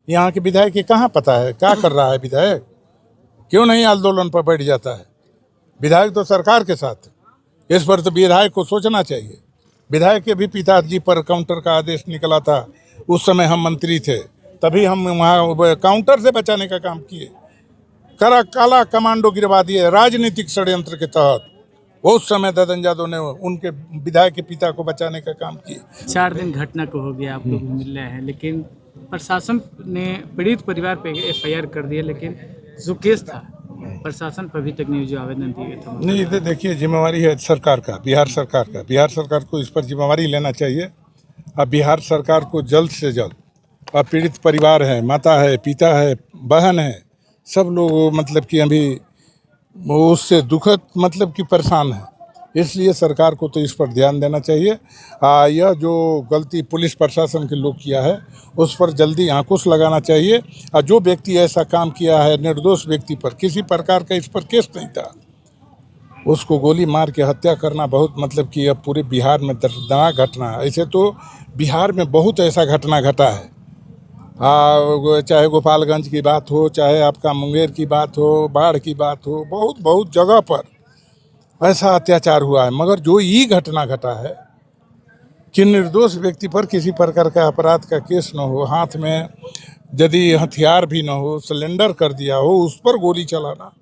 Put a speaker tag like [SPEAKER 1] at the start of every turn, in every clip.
[SPEAKER 1] यहाँ के विधायक के कहाँ पता है क्या कर रहा है विधायक, क्यों नहीं आंदोलन पर बैठ जाता है। विधायक तो सरकार के साथ है, इस पर तो विधायक को सोचना चाहिए। विधायक के भी पिताजी पर काउंटर का आदेश निकला था, उस समय हम मंत्री थे, तभी हम वहाँ काउंटर से बचाने का काम किए। काला कमांडो गिरवा दिए राजनीतिक षड्यंत्र के तहत। उस समय ददन यादव ने उनके विधायक के पिता को बचाने का काम किया।
[SPEAKER 2] 4 दिन घटना को हो गया, आप लोग मिल रहे हैं, लेकिन प्रशासन ने पीड़ित परिवार पे FIR कर दिया, लेकिन जो केस था प्रशासन पर अभी तक नहीं जो आवेदन दिए थे।
[SPEAKER 1] नहीं, तो देखिए जिम्मेवारी है सरकार का, बिहार सरकार का। बिहार सरकार को इस पर जिम्मेवारी लेना चाहिए। अब बिहार सरकार को जल्द से जल्द, अब पीड़ित परिवार है, माता है, पिता है, बहन है, सब लोग मतलब कि अभी उससे दुखद मतलब कि परेशान है। इसलिए सरकार को तो इस पर ध्यान देना चाहिए। यह जो गलती पुलिस प्रशासन के लोग किया है उस पर जल्दी अंकुश लगाना चाहिए। और जो व्यक्ति ऐसा काम किया है, निर्दोष व्यक्ति पर किसी प्रकार का इस पर केस नहीं था, उसको गोली मार के हत्या करना बहुत मतलब कि अब पूरे बिहार में दर्दनाक घटना है। ऐसे तो बिहार में बहुत ऐसा घटना घटा है, चाहे गोपालगंज की बात हो, चाहे आपका मुंगेर की बात हो, बाढ़ की बात हो, बहुत बहुत जगह पर ऐसा अत्याचार हुआ है। मगर जो ये घटना घटा है कि निर्दोष व्यक्ति पर किसी प्रकार का अपराध का केस न हो, हाथ में यदि हथियार भी न हो, सिलेंडर कर दिया हो, उस पर गोली चलाना,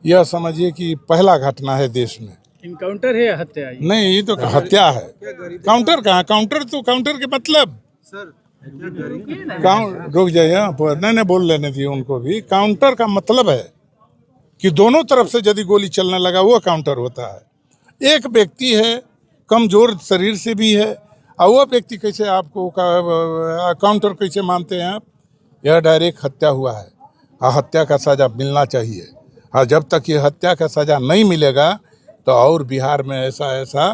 [SPEAKER 1] यह समझिए कि पहला घटना है देश में।
[SPEAKER 2] इनकाउंटर है या हत्या है?
[SPEAKER 1] नहीं, ये तो हत्या है। काउंटर कहाँ? काउंटर तो काउंटर के मतलब रुक जाइए, नहीं बोल लेने दिए उनको भी। काउंटर का मतलब है कि दोनों तरफ से यदि गोली चलने लगा वो काउंटर होता है। एक व्यक्ति है, कमजोर शरीर से भी है, और वो व्यक्ति कैसे आपको काउंटर कैसे मानते हैं आप? यह डायरेक्ट हत्या हुआ है और हत्या का सज़ा मिलना चाहिए। और जब तक ये हत्या का सज़ा नहीं मिलेगा तो और बिहार में ऐसा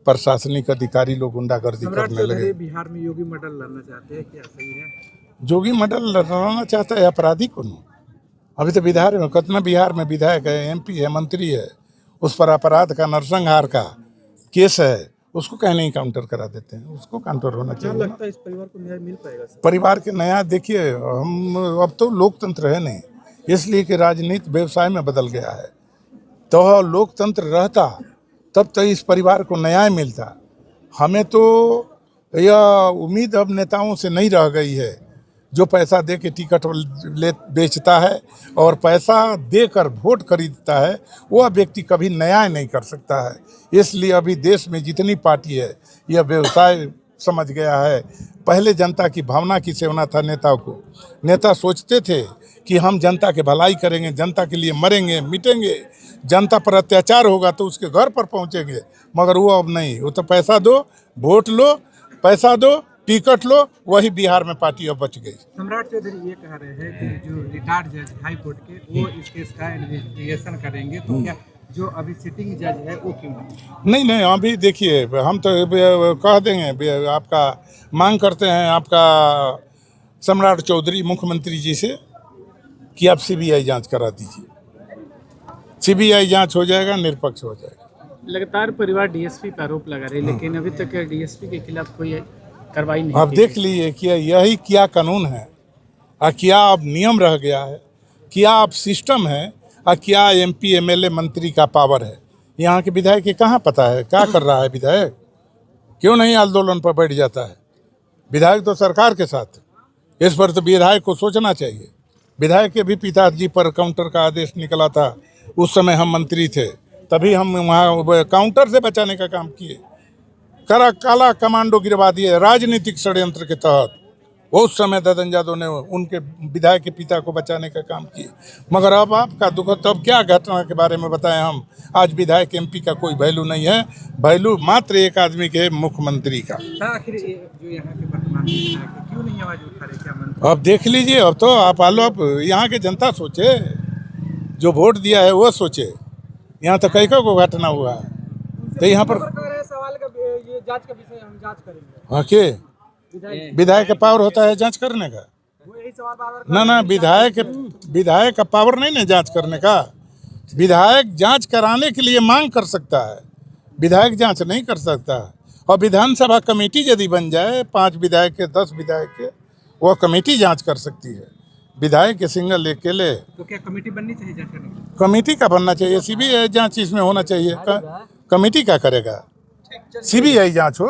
[SPEAKER 1] प्रशासनिक अधिकारी लोग गुंडागर्दी करने लगे।
[SPEAKER 3] बिहार में योगी मॉडल लाना चाहते हैं, क्या सही है?
[SPEAKER 1] योगी मॉडल लाना चाहता है अपराधी को? अभी तो बिहार में कितना बिहार में विधायक है, MP है, मंत्री है, उस पर अपराध का नरसंहार का केस है, उसको कहीं नहीं काउंटर करा देते हैं। उसको काउंटर होना चाहिए।
[SPEAKER 3] लगता है इस परिवार को न्याय मिल पाएगा?
[SPEAKER 1] परिवार के न्याय देखिए, हम अब तो लोकतंत्र है नहीं, इसलिए कि राजनीति व्यवसाय में बदल गया है। तो लोकतंत्र रहता तब तो इस परिवार को न्याय मिलता। हमें तो यह उम्मीद अब नेताओं से नहीं रह गई है, जो पैसा दे के टिकट बेचता है और पैसा देकर वोट खरीदता है, वह व्यक्ति कभी न्याय नहीं कर सकता है। इसलिए अभी देश में जितनी पार्टी है यह व्यवसाय समझ गया है। पहले जनता की भावना की सेवना था नेताओं को। नेता सोचते थे कि हम जनता के भलाई करेंगे, जनता के लिए मरेंगे मिटेंगे, जनता पर अत्याचार होगा तो उसके घर पर पहुंचेंगे। मगर वो अब नहीं, वो तो पैसा दो, वोट लो, पैसा दो, टिकट लो, वही बिहार में पार्टी अब बच गई।
[SPEAKER 3] सम्राट चौधरी ये कह रहे हैं कि जो रिटायर्ड जज हाई कोर्ट के, वो इस केस का इन्वेस्टिगेशन करेंगे, तो क्या जो अभी सिटिंग जज है वो क्यों
[SPEAKER 1] नहीं? अभी देखिए, हम तो कह देंगे, आपका मांग करते हैं आपका सम्राट चौधरी मुख्यमंत्री जी से कि आप CBI जांच करा दीजिए। CBI जांच हो जाएगा, निष्पक्ष हो जाएगा।
[SPEAKER 2] लगातार परिवार DSP पर आरोप लगा रहे, लेकिन अभी तक DSP के खिलाफ कोई कार्रवाई नहीं।
[SPEAKER 1] अब देख लीजिए कि यही क्या कानून है और क्या अब नियम रह गया है, क्या अब सिस्टम है और क्या MP MLA मंत्री का पावर है। यहाँ के विधायक के कहाँ पता है क्या कर रहा है विधायक, क्यों नहीं आंदोलन पर बैठ जाता है। विधायक तो सरकार के साथ है, इस पर तो विधायक को सोचना चाहिए। विधायक के भी पिताजी पर काउंटर का आदेश निकला था, उस समय हम मंत्री थे, तभी हम वहाँ काउंटर से बचाने का काम किए। काला कमांडो गिरवा दिए राजनीतिक षड्यंत्र के तहत। उस समय ददन यादव ने उनके विधायक के पिता को बचाने का काम किया। मगर अब आपका दुख, तब क्या घटना के बारे में बताएं हम? आज विधायक MP का कोई वैल्यू नहीं है, वैल्यू मात्र एक आदमी के, मुख्यमंत्री का।
[SPEAKER 3] आखिर जो यहाँ के वर्तमान विधायक क्यों नहीं आवाज उठा रहे, क्या?
[SPEAKER 1] अब देख लीजिए, अब तो आप अब यहाँ के जनता सोचे, जो वोट दिया है वो सोचे। यहाँ तो कई को घटना हुआ है, तो यहाँ पर
[SPEAKER 3] सवाल का ये जांच का विषय हम जांच करेंगे।
[SPEAKER 1] हाँ, के विधायक का पावर होता है जांच करने का? ना, विधायक का पावर नहीं ना जांच करने का। विधायक जांच कराने के लिए मांग कर सकता है, विधायक जांच नहीं कर सकता। और विधानसभा कमेटी यदि बन जाए 5 विधायक के 10 विधायक के, वो कमेटी जांच कर सकती है। विधायक के सिंगल अकेले
[SPEAKER 3] तो क्या कमेटी बननी चाहिए जांच करने के लिए?
[SPEAKER 1] कमेटी का बनना चाहिए, सीबीआई जांच इसमें होना चाहिए। कमेटी क्या करेगा? सीबीआई जांच हो।